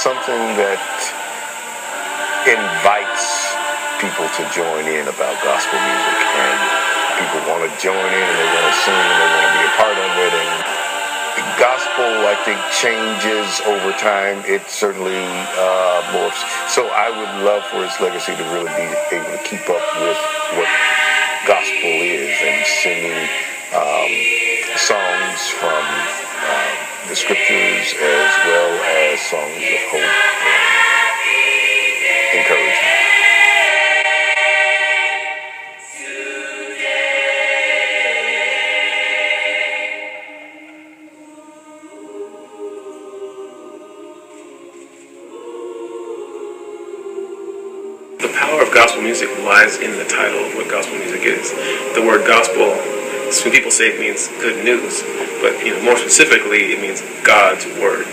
something that invites people to join in about gospel music, and people want to join in and they want to sing and they want to be a part of it. And the gospel, I think, changes over time. It certainly morphs. So I would love for its legacy to really be able to keep up with what gospel is, and singing songs from the scriptures as well as songs of hope and encouragement. The power of gospel music lies in the title of what gospel music is. The word gospel, when people say it means good news, but more specifically, it means God's word.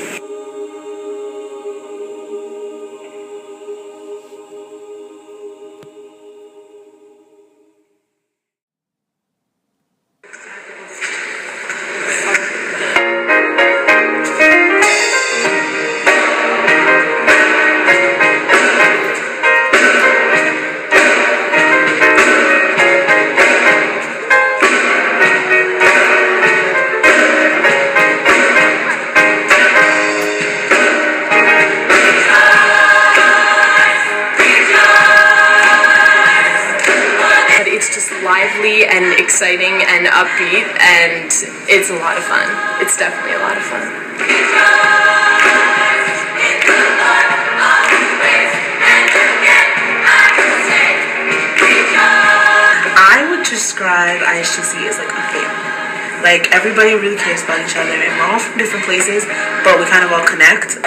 Lively and exciting and upbeat, and it's a lot of fun. It's definitely a lot of fun. I would describe ISGC as like a family. Like, everybody really cares about each other, and we're all from different places, but we kind of all connect.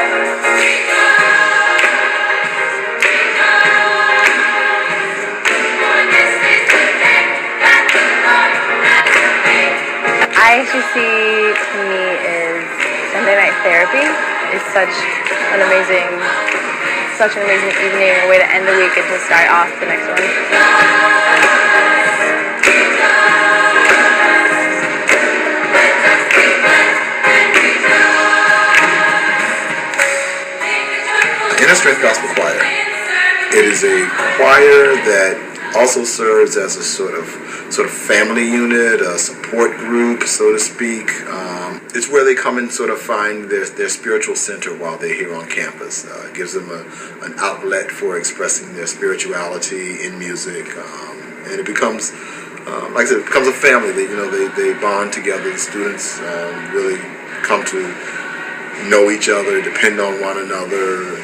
ISGC to me is Sunday night therapy. It's such an amazing evening, a way to end the week and to start off the next one. Inner Strength Gospel Choir. It is a choir that also serves as a sort of family unit, a support group, so to speak. It's where they come and sort of find their spiritual center while they're here on campus. It gives them an outlet for expressing their spirituality in music, and it becomes, like I said, it becomes a family. They bond together. The students really come to know each other, depend on one another,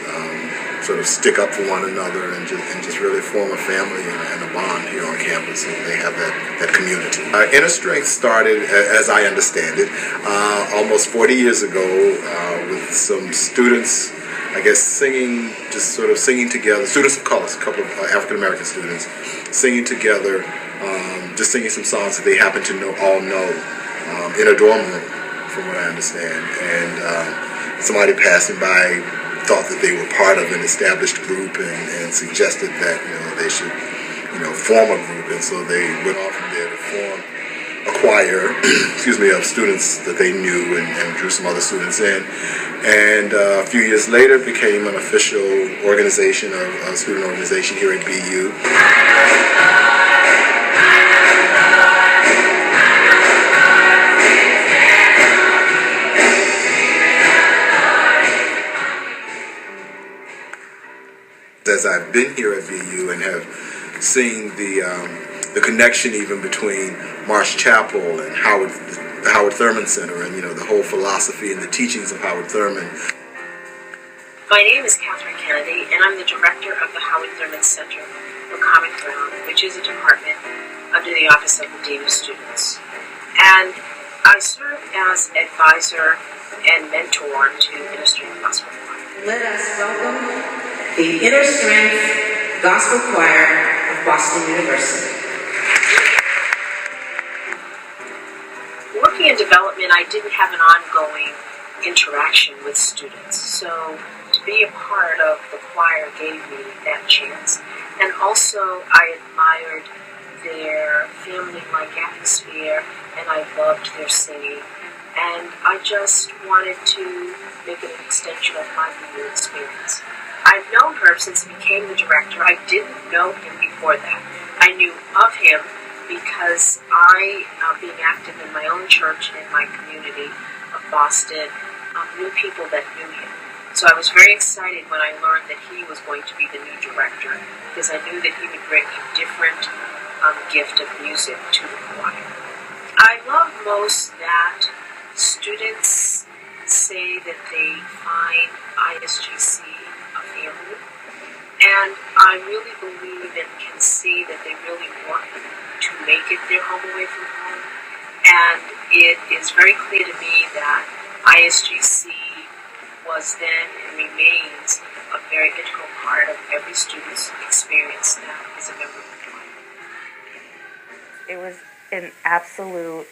sort of stick up for one another, and just really form a family and a bond here on campus. And they have that community. Inner Strength started, as I understand it, almost 40 years ago with some students, I guess, singing together, students of color, a couple of African American students, singing together, just singing some songs that they happen to all know in a dorm room, from what I understand. And somebody passing by thought that they were part of an established group and suggested that they should form a group, and so they went on from there to form a choir of students that they knew, and drew some other students in, and a few years later became an official organization, a student organization here at BU. As I've been here at BU and have seen the connection even between Marsh Chapel and the Howard Thurman Center, and the whole philosophy and the teachings of Howard Thurman. My name is Catherine Kennedy, and I'm the director of the Howard Thurman Center for Common Ground, which is a department under the Office of the Dean of Students. And I serve as advisor and mentor to Inner Strength Gospel Choir. Let us welcome the Inner Strength Gospel Choir of Boston University. Working in development, I didn't have an ongoing interaction with students, so to be a part of the choir gave me that chance. And also, I admired their family-like atmosphere, and I loved their singing. and I just wanted to make it an extension of my new experience. I've known Herb since he became the director. I didn't know him before that. I knew of him because I, being active in my own church and in my community of Boston, knew people that knew him. So I was very excited when I learned that he was going to be the new director, because I knew that he would bring a different gift of music to the choir. I love most that students say that they find ISGC a family, and I really believe and can see that they really want to make it their home away from home. And it is very clear to me that ISGC was then and remains a very integral part of every student's experience that is a member of the choir. It was an absolute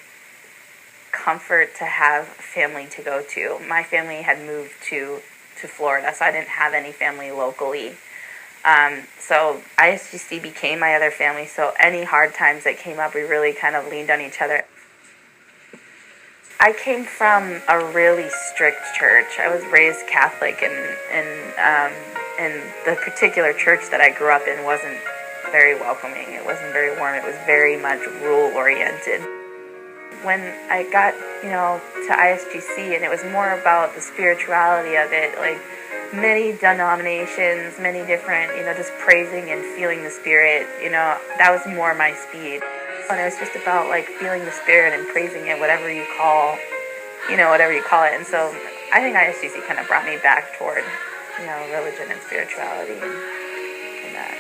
comfort to have family to go to. My family had moved to Florida, so I didn't have any family locally. So ISGC became my other family, so any hard times that came up, we really kind of leaned on each other. I came from a really strict church. I was raised Catholic, and the particular church that I grew up in wasn't very welcoming. It wasn't very warm. It was very much rule-oriented. When I got, to ISGC, and it was more about the spirituality of it, like many denominations, many different, just praising and feeling the Spirit, that was more my speed. And it was just about like feeling the Spirit and praising it, whatever you call it. And so I think ISGC kind of brought me back toward, religion and spirituality and that.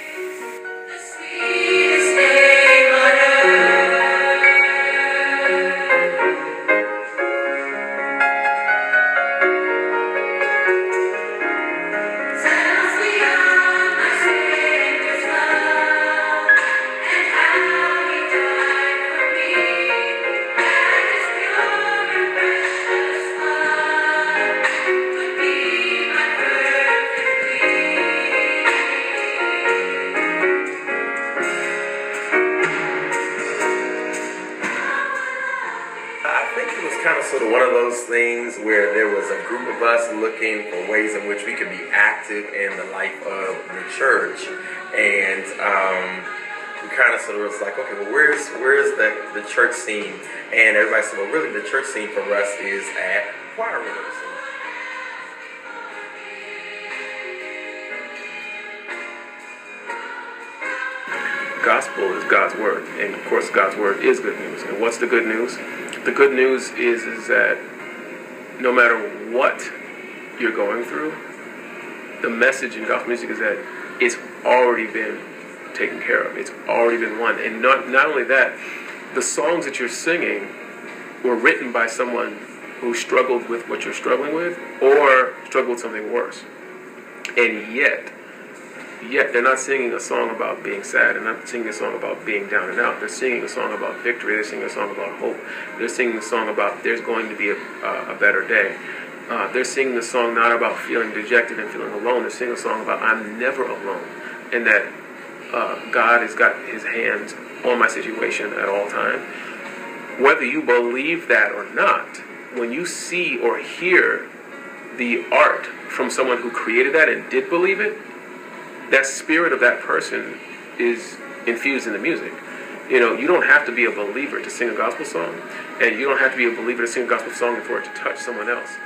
Sort of one of those things where there was a group of us looking for ways in which we could be active in the life of the church, and we kind of sort of was like, okay, well, where's the church scene? And everybody said, well, really, the church scene for us is at choir rehearsal. Gospel is God's word, and of course, God's word is good news. And what's the good news? The good news is that no matter what you're going through, the message in gospel music is that it's already been taken care of. It's already been won. And not only that, the songs that you're singing were written by someone who struggled with what you're struggling with or struggled with something worse. And yet they're not singing a song about being sad. They're not singing a song about being down and out. They're singing a song about victory. They're singing a song about hope. They're singing a song about there's going to be a better day. They're singing a song not about feeling dejected and feeling alone. They're singing a song about I'm never alone, and that God has got his hands on my situation at all times. Whether you believe that or not, when you see or hear the art from someone who created that and did believe it, that spirit of that person is infused in the music. You don't have to be a believer to sing a gospel song, and you don't have to be a believer to sing a gospel song for it to touch someone else.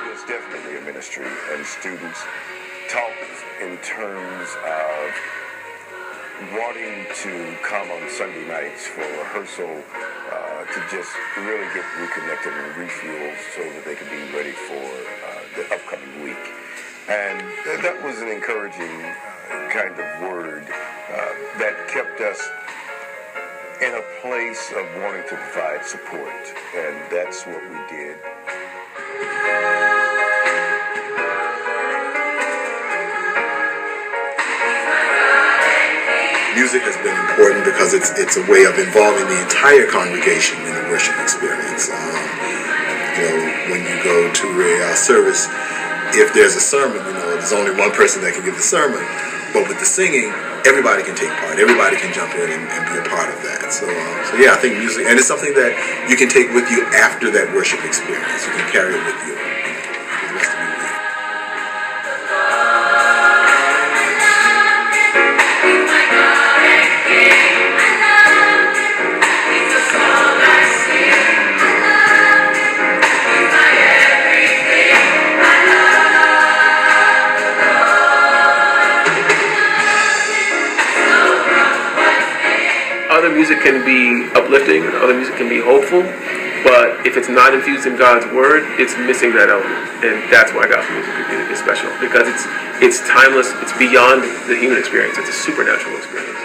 It's definitely a ministry, and students talk in terms of wanting to come on Sunday nights for rehearsal to just really get reconnected and refueled so that they can be ready for the upcoming week. And that was an encouraging kind of word that kept us in a place of wanting to provide support. And that's what we did. Music has been important because it's a way of involving the entire congregation in the worship experience. when you go to a service, if there's a sermon, there's only one person that can give the sermon. But with the singing, everybody can take part. Everybody can jump in and be a part of that. So yeah, I think music, and it's something that you can take with you after that worship experience. You can carry it with you for the rest of your week. Other music can be uplifting, other music can be hopeful, but if it's not infused in God's word, it's missing that element, and that's why gospel music is special, because it's timeless, it's beyond the human experience, it's a supernatural experience.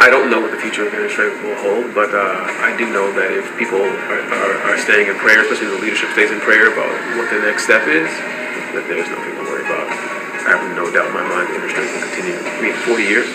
I don't know what the future of ministry will hold, but I do know that if people are staying in prayer, especially the leadership stays in prayer about what the next step is, that there's nothing to worry about. I have no doubt in my mind the ministry will continue. 40 years.